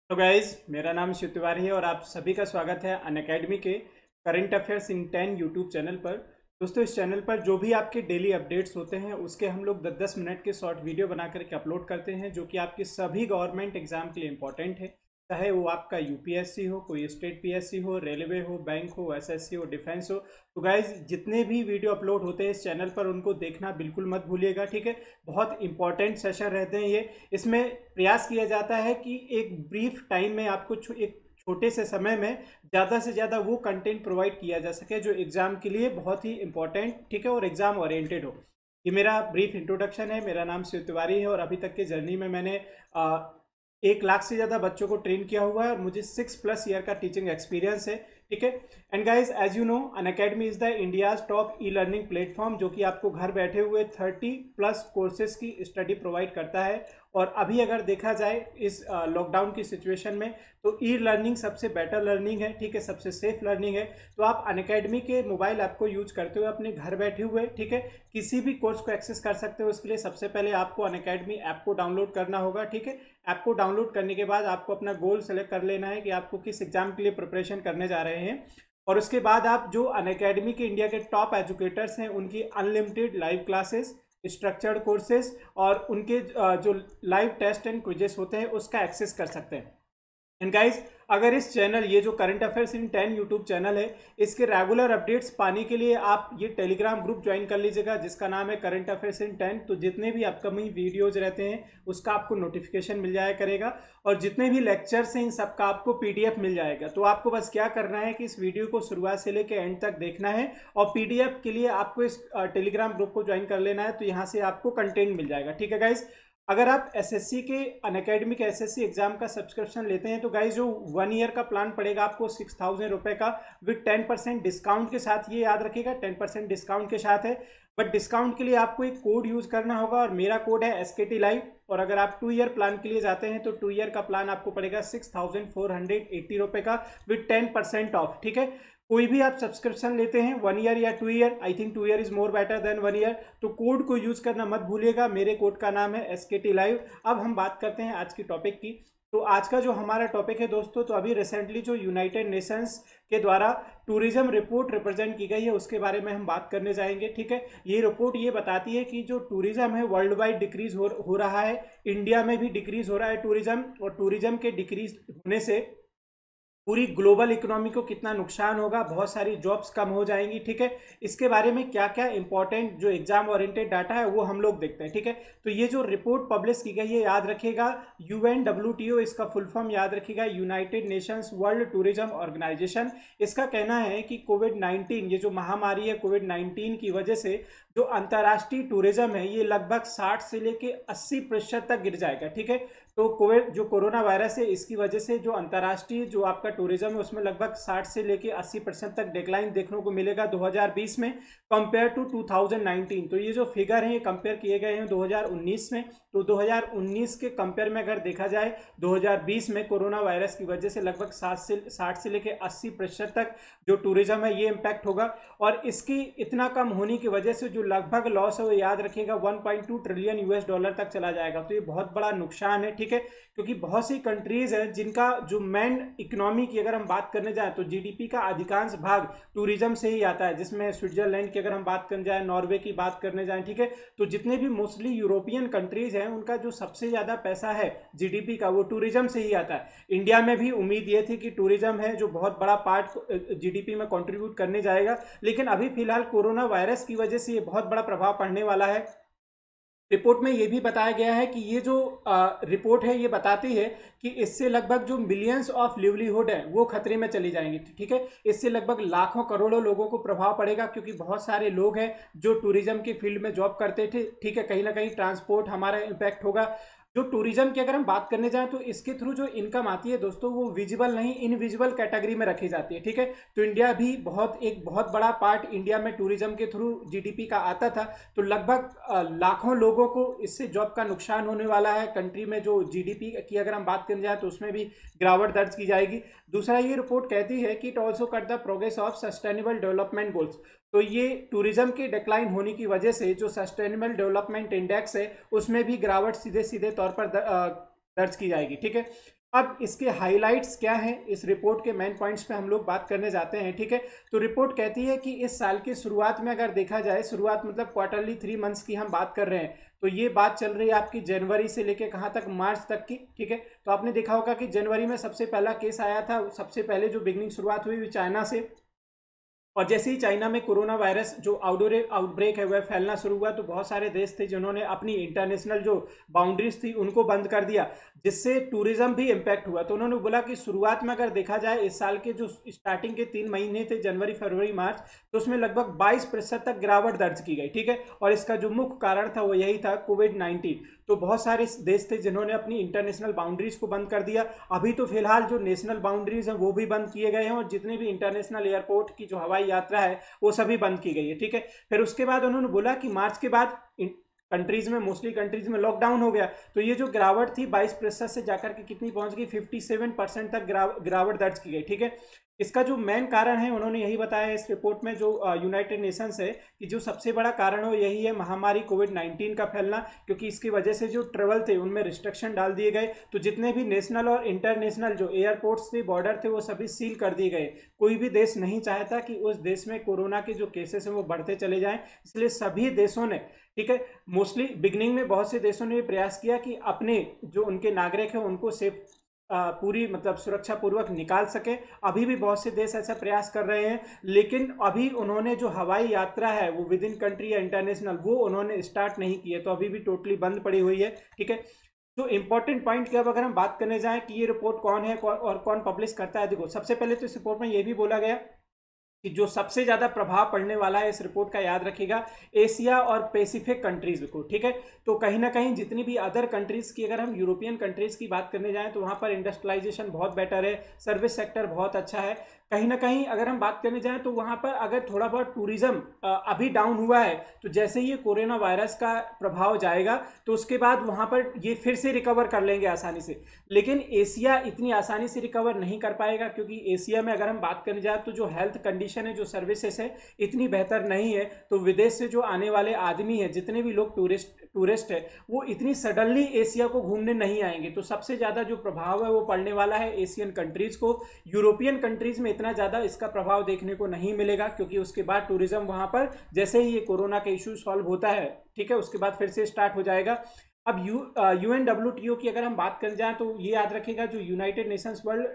तो गाइज मेरा नाम शिव तिवारी है और आप सभी का स्वागत है अनअकैडमी के current affairs in 10 YouTube channel पर। दोस्तों, इस चैनल पर जो भी आपके डेली अपडेट्स होते हैं उसके हम लोग 10-10 मिनट के शॉर्ट वीडियो बना करके अपलोड करते हैं, जो कि आपके सभी गवर्नमेंट एग्जाम के लिए इंपॉर्टेंट है। चाहे वो आपका यूपीएससी हो, कोई स्टेट पीएससी हो, रेलवे हो, बैंक हो, एसएससी हो, डिफेंस हो। तो गाइज जितने भी वीडियो अपलोड होते हैं इस चैनल पर उनको देखना बिल्कुल मत भूलिएगा, ठीक है। बहुत इंपॉर्टेंट सेशन रहते हैं ये। इसमें प्रयास किया जाता है कि एक ब्रीफ टाइम में आपको एक छोटे से समय में ज़्यादा से ज़्यादा वो कंटेंट प्रोवाइड किया जा सके जो एग्ज़ाम के लिए बहुत ही इंपॉर्टेंट, ठीक है, और एग्ज़ाम ओरिएंटेड हो। ये मेरा ब्रीफ इंट्रोडक्शन है। मेरा नाम शिव तिवारी है और अभी तक के जर्नी में मैंने 1 लाख से ज़्यादा बच्चों को ट्रेन किया हुआ है और मुझे 6+ ईयर का टीचिंग एक्सपीरियंस है, ठीक है। And guys, as you know, Unacademy is the India's top e learning platform, जो कि आपको घर बैठे हुए 30+ कोर्सेज की स्टडी प्रोवाइड करता है। और अभी अगर देखा जाए इस लॉकडाउन की सिचुएशन में, तो ई लर्निंग सबसे बेटर लर्निंग है, ठीक है, सबसे सेफ लर्निंग है। तो आप अनअकैडमी के मोबाइल ऐप को यूज करते हुए अपने घर बैठे हुए, ठीक है, किसी भी कोर्स को एक्सेस कर सकते हो। उसके लिए सबसे पहले आपको अनअकैडमी ऐप को डाउनलोड करना होगा, ठीक है। ऐप को डाउनलोड करने के बाद आपको अपना गोल सेलेक्ट कर लेना है कि आपको किस एग्जाम के लिए प्रिपरेशन करने जा रहे हैं। और उसके बाद आप जो अनअकैडमी के इंडिया के टॉप एजुकेटर्स हैं उनकी unlimited live classes, structured courses और उनके जो लाइव टेस्ट एंड क्विजेस होते हैं उसका एक्सेस कर सकते हैं। एंड गाइज, अगर इस चैनल, ये जो current affairs in 10 YouTube channel है, इसके रेगुलर अपडेट्स पाने के लिए आप ये टेलीग्राम ग्रुप ज्वाइन कर लीजिएगा जिसका नाम है करंट अफेयर्स इन 10। तो जितने भी अपकमिंग वीडियोज रहते हैं उसका आपको नोटिफिकेशन मिल जाया करेगा और जितने भी लेक्चर्स हैं इन सबका आपको पीडीएफ मिल जाएगा। तो आपको बस क्या करना है कि इस वीडियो को शुरुआत से लेकर एंड तक देखना है और पीडीएफ के लिए आपको इस टेलीग्राम ग्रुप को ज्वाइन कर लेना है। तो यहाँ से आपको कंटेंट मिल जाएगा, ठीक है गाइज। अगर आप एसएससी के अनअकैडमी के एसएससी एग्जाम का सब्सक्रिप्शन लेते हैं तो गाइज जो 1 ईयर का प्लान पड़ेगा आपको 6,000 रुपये का विद 10% डिस्काउंट के साथ। ये याद रखिएगा 10% डिस्काउंट के साथ है, बट डिस्काउंट के लिए आपको एक कोड यूज करना होगा और मेरा कोड है SKT Live। और अगर आप 2 ईयर प्लान के लिए जाते हैं तो 2 ईयर का प्लान आपको पड़ेगा 6,480 रुपये का विद 10% ऑफ, ठीक है। कोई भी आप सब्सक्रिप्शन लेते हैं 1 ईयर या 2 year, I think 2 year is more better than 1 year, तो कोड को यूज करना मत भूलिएगा। मेरे कोड का नाम है SKT Live। अब हम बात करते हैं आज की टॉपिक की। तो आज का जो हमारा टॉपिक है दोस्तों, तो अभी रिसेंटली जो यूनाइटेड नेशंस के द्वारा टूरिज्म रिपोर्ट रिप्रेजेंट की गई है उसके बारे में हम बात करने जाएंगे, ठीक है। ये रिपोर्ट ये बताती है कि जो टूरिज्म है वर्ल्ड वाइड डिक्रीज हो रहा है, इंडिया में भी डिक्रीज हो रहा है टूरिज्म, और टूरिज्म के डिक्रीज होने से पूरी ग्लोबल इकोनॉमी को कितना नुकसान होगा, बहुत सारी जॉब्स कम हो जाएंगी, ठीक है। इसके बारे में क्या क्या इंपॉर्टेंट जो एग्जाम ओरिएंटेड डाटा है वो हम लोग देखते हैं, ठीक है। तो ये जो रिपोर्ट पब्लिश की गई है, याद रखिएगा UNWTO, इसका फुल फॉर्म याद रखिएगा, United Nations World Tourism Organisation. इसका कहना है कि कोविड-19, ये जो महामारी है कोविड-19 की वजह से जो अंतर्राष्ट्रीय टूरिज्म है ये लगभग 60 से लेके 80% तक गिर जाएगा, ठीक है। तो कोविड जो कोरोना वायरस है इसकी वजह से जो अंतर्राष्ट्रीय जो आपका टूरिज्म है उसमें लगभग 60 से लेके 80% तक डिक्लाइन देखने को मिलेगा 2020 में कंपेयर टू 2019। तो ये जो फिगर है ये कंपेयर किए गए हैं 2019 में। तो 2019 के कंपेयर में अगर देखा जाए 2020 में कोरोना वायरस की वजह से लगभग 60 से लेके 80% तक जो टूरिज्म है ये इम्पैक्ट होगा। और इसकी इतना कम होने की वजह से जो लगभग लॉस है वो याद रखिएगा 1.2 ट्रिलियन US डॉलर तक चला जाएगा। तो ये बहुत बड़ा नुकसान है, ठीक है, क्योंकि बहुत सी कंट्रीज हैं जिनका जो मेन इकोनॉमी की अगर हम बात करने जाए तो जीडीपी का अधिकांश भाग टूरिज्म से ही आता है, जिसमें स्विट्जरलैंड की अगर हम बात करने जाए, नॉर्वे की बात करने जाए, ठीक है। तो जितने भी मोस्टली यूरोपियन कंट्रीज हैं उनका जो सबसे ज्यादा पैसा है जीडीपी का वो टूरिज्म से ही आता है। इंडिया में भी उम्मीद ये थी कि टूरिज्म है जो बहुत बड़ा पार्ट जीडीपी में कंट्रीब्यूट करने जाएगा, लेकिन अभी फिलहाल कोरोना वायरस की वजह से ये बहुत बड़ा प्रभाव पड़ने वाला है। रिपोर्ट में ये भी बताया गया है कि ये जो रिपोर्ट है ये बताती है कि इससे लगभग जो मिलियंस ऑफ लिवलीहुड है वो खतरे में चली जाएंगी, ठीक है। इससे लगभग लाखों करोड़ों लोगों को प्रभाव पड़ेगा क्योंकि बहुत सारे लोग हैं जो टूरिज्म की फील्ड में जॉब करते थे, ठीक है। कहीं ना कहीं ट्रांसपोर्ट हमारा इम्पैक्ट होगा। जो टूरिज्म की अगर हम बात करने जाएं तो इसके थ्रू जो इनकम आती है दोस्तों वो विजिबल नहीं इनविजिबल कैटेगरी में रखी जाती है, ठीक है। तो इंडिया भी एक बहुत बड़ा पार्ट इंडिया में टूरिज्म के थ्रू जीडीपी का आता था। तो लगभग लाखों लोगों को इससे जॉब का नुकसान होने वाला है। कंट्री में जो जीडीपी की अगर हम बात करने जाए तो उसमें भी गिरावट दर्ज की जाएगी। दूसरा, ये रिपोर्ट कहती है कि it also cut the progress of sustainable development goals. तो ये टूरिज्म के डिक्लाइन होने की वजह से जो सस्टेनेबल डेवलपमेंट इंडेक्स है उसमें भी गिरावट सीधे सीधे तौर पर दर्ज की जाएगी, ठीक है। अब इसके हाइलाइट्स क्या हैं, इस रिपोर्ट के मेन पॉइंट्स पे हम लोग बात करने जाते हैं, ठीक है। तो रिपोर्ट कहती है कि इस साल की शुरुआत में अगर देखा जाए, शुरुआत मतलब क्वार्टरली 3 मंथ्स की हम बात कर रहे हैं, तो ये बात चल रही है आपकी जनवरी से लेके कहाँ तक, मार्च तक की, ठीक है। तो आपने देखा होगा कि जनवरी में सबसे पहला केस आया था, सबसे पहले जो बिगनिंग शुरुआत हुई चाइना से, और जैसे ही चाइना में कोरोना वायरस जो आउटब्रेक है वह फैलना शुरू हुआ, तो बहुत सारे देश थे जिन्होंने अपनी इंटरनेशनल जो बाउंड्रीज थी उनको बंद कर दिया, जिससे टूरिज्म भी इम्पैक्ट हुआ। तो उन्होंने बोला कि शुरुआत में अगर देखा जाए, इस साल के जो स्टार्टिंग के 3 महीने थे, जनवरी फरवरी मार्च, तो उसमें लगभग 22% तक गिरावट दर्ज की गई, ठीक है। और इसका जो मुख्य कारण था वो यही था, कोविड-19। तो बहुत सारे देश थे जिन्होंने अपनी इंटरनेशनल बाउंड्रीज को बंद कर दिया। अभी तो फिलहाल जो नेशनल बाउंड्रीज हैं वो भी बंद किए गए हैं, और जितने भी इंटरनेशनल एयरपोर्ट की जो हवाई यात्रा है वो सभी बंद की गई है, ठीक है। फिर उसके बाद उन्होंने बोला कि मार्च के बाद कंट्रीज में, मोस्टली कंट्रीज में लॉकडाउन हो गया, तो ये जो गिरावट थी 22% से जाकर के कितनी पहुंच गई, 57% तक गिरावट दर्ज की गई, ठीक है। इसका जो मेन कारण है उन्होंने यही बताया इस रिपोर्ट में, जो यूनाइटेड नेशंस है, कि जो सबसे बड़ा कारण हो यही है महामारी कोविड-19 का फैलना, क्योंकि इसकी वजह से जो ट्रेवल थे उनमें रिस्ट्रिक्शन डाल दिए गए। तो जितने भी नेशनल और इंटरनेशनल जो एयरपोर्ट्स थे, बॉर्डर थे, वो सभी सील कर दिए गए। कोई भी देश नहीं चाहता कि उस देश में कोरोना के जो केसेस हैं वो बढ़ते चले जाएं, इसलिए सभी देशों ने, ठीक है, मोस्टली बिगनिंग में बहुत से देशों ने ये प्रयास किया कि अपने जो उनके नागरिक हैं उनको सेफ पूरी मतलब सुरक्षा पूर्वक निकाल सके। अभी भी बहुत से देश ऐसा प्रयास कर रहे हैं, लेकिन अभी उन्होंने जो हवाई यात्रा है वो विद इन कंट्री या इंटरनेशनल, वो उन्होंने स्टार्ट नहीं की है, तो अभी भी टोटली बंद पड़ी हुई है, ठीक है। तो इंपॉर्टेंट पॉइंट की अब अगर हम बात करने जाएं कि ये रिपोर्ट कौन है और कौन पब्लिश करता है, देखो सबसे पहले तो इस रिपोर्ट में ये भी बोला गया कि जो सबसे ज्यादा प्रभाव पड़ने वाला है इस रिपोर्ट का, याद रखिएगा, एशिया और पैसिफिक कंट्रीज को, ठीक है। तो कहीं ना कहीं जितनी भी अदर कंट्रीज की, अगर हम यूरोपियन कंट्रीज की बात करने जाएं तो वहां पर इंडस्ट्रियलाइजेशन बहुत बेटर है, सर्विस सेक्टर बहुत अच्छा है। कहीं ना कहीं अगर हम बात करने जाएं तो वहां पर अगर थोड़ा बहुत टूरिज्म अभी डाउन हुआ है, तो जैसे ये कोरोना वायरस का प्रभाव जाएगा तो उसके बाद वहां पर ये फिर से रिकवर कर लेंगे आसानी से। लेकिन एशिया इतनी आसानी से रिकवर नहीं कर पाएगा, क्योंकि एशिया में अगर हम बात करने जाए तो जो हेल्थ कंडीशन है, जो सर्विसेज है, इतनी बेहतर नहीं है। तो विदेश से जो आने वाले आदमी है, जितने भी लोग टूरिस्ट है, वो इतनी सडनली एशिया को घूमने नहीं आएंगे। तो सबसे ज़्यादा जो प्रभाव है वो पड़ने वाला है एशियन कंट्रीज़ को। यूरोपियन कंट्रीज़ में इतना ज़्यादा इसका प्रभाव देखने को नहीं मिलेगा, क्योंकि उसके बाद टूरिज्म वहाँ पर जैसे ही ये कोरोना का इशू सॉल्व होता है, ठीक है, उसके बाद फिर से स्टार्ट हो जाएगा। अब UNWTO की अगर हम बात कर जाएं तो ये याद रखिएगा, जो United Nations World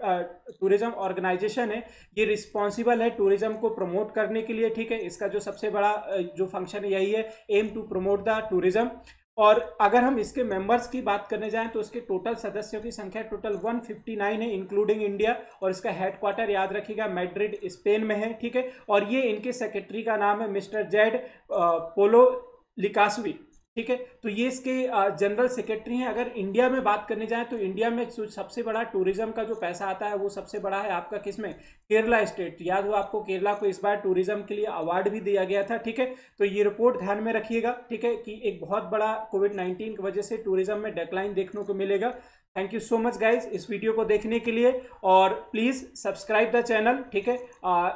Tourism Organisation है, ये रिस्पॉन्सिबल है टूरिज्म को प्रमोट करने के लिए, ठीक है। इसका जो सबसे बड़ा जो फंक्शन है यही है, aim to promote the tourism. और अगर हम इसके मेंबर्स की बात करने जाएं तो इसके टोटल सदस्यों की संख्या टोटल 159 है, इंक्लूडिंग इंडिया। और इसका हेडक्वार्टर याद रखिएगा मैड्रिड स्पेन में है, ठीक है। और ये इनके सेक्रेटरी का नाम है मिस्टर जेड पोलो लिकासवी, ठीक है। तो ये इसके जनरल सेक्रेटरी हैं। अगर इंडिया में बात करने जाएं तो इंडिया में सबसे बड़ा टूरिज्म का जो पैसा आता है वो सबसे बड़ा है आपका किसमें, केरला स्टेट। याद हो आपको, केरला को इस बार टूरिज्म के लिए अवार्ड भी दिया गया था, ठीक है। तो ये रिपोर्ट ध्यान में रखिएगा, ठीक है, कि एक बहुत बड़ा कोविड-19 की वजह से टूरिज्म में डिक्लाइन देखने को मिलेगा। Thank you so much guys इस वीडियो को देखने के लिए, और प्लीज़ सब्सक्राइब द चैनल, ठीक है।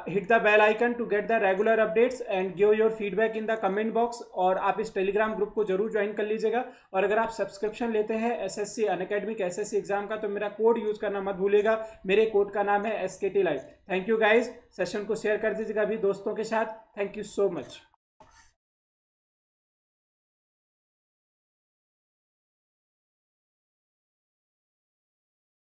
Hit the bell icon to get the regular updates and give your feedback in the comment box. और आप इस टेलीग्राम ग्रुप को जरूर ज्वाइन कर लीजिएगा। और अगर आप सब्सक्रिप्शन लेते हैं SSC अनअकैडमिक SSC एग्जाम का, तो मेरा कोड यूज़ करना मत भूलिएगा। मेरे कोड का नाम है SKT Live। Thank you guys, session को शेयर कर दीजिएगा अभी दोस्तों के साथ। Thank you so much.